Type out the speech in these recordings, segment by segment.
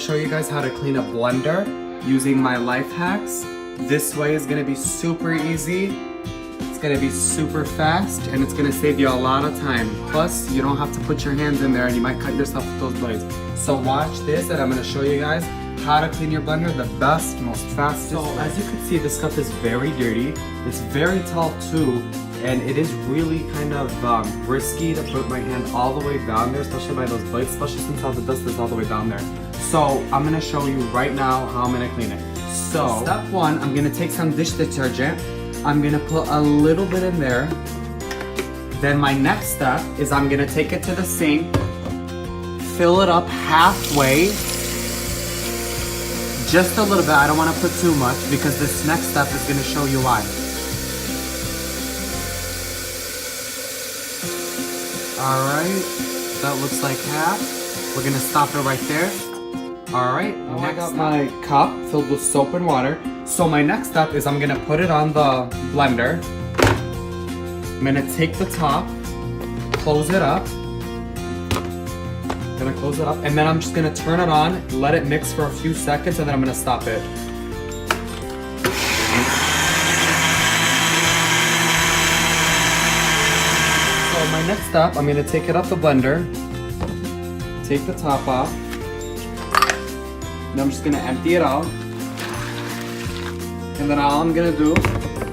show you guys how to clean a blender using my life hacks. This way is gonna be super easy. It's gonna be super fast and it's gonna save you a lot of time. Plus, you don't have to put your hands in there and you might cut yourself with those blades. So watch this and I'm gonna show you guys how to clean your blender the best, most fastest. So as you can see, this cup is very dirty. It's very tall too, and it is really kind of risky to put my hand all the way down there, especially by those blades, especially since all the dust is all the way down there. So I'm gonna show you right now how I'm gonna clean it. So step one, I'm gonna take some dish detergent. I'm gonna put a little bit in there. Then my next step is I'm gonna take it to the sink, fill it up halfway, just a little bit. I don't wanna put too much because this next step is gonna show you why. All right, that looks like half. We're gonna stop it right there. All right, now I got my cup filled with soap and water. So my next step is I'm gonna put it on the blender. I'm gonna take the top, close it up. I'm gonna close it up, and then I'm just gonna turn it on, let it mix for a few seconds, and then I'm gonna stop it. So my next step, I'm gonna take it off the blender, take the top off, and I'm just gonna empty it out. And then all I'm gonna do,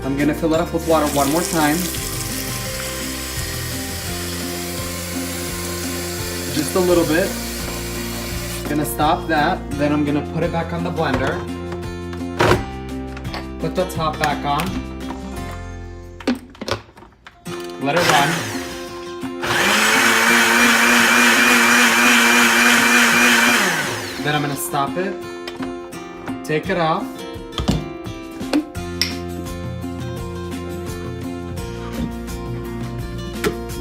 I'm gonna fill it up with water one more time. Just a little bit. Gonna stop that, then I'm gonna put it back on the blender. Put the top back on. Let it run. Then I'm gonna stop it, take it off.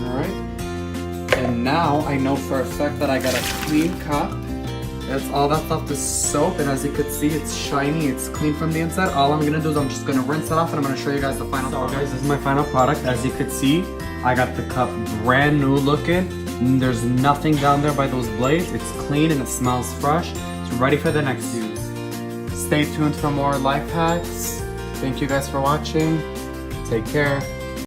Alright. And now I know for a fact that I got a clean cup. That's all that's left is soap, and as you can see, it's shiny, it's clean from the inside. All I'm gonna do is I'm just gonna rinse it off and I'm gonna show you guys the final product. Guys, this is my final product. As you can see, I got the cup brand new looking. There's nothing down there by those blades. It's clean and it smells fresh. It's ready for the next use. Stay tuned for more life hacks. Thank you guys for watching. Take care.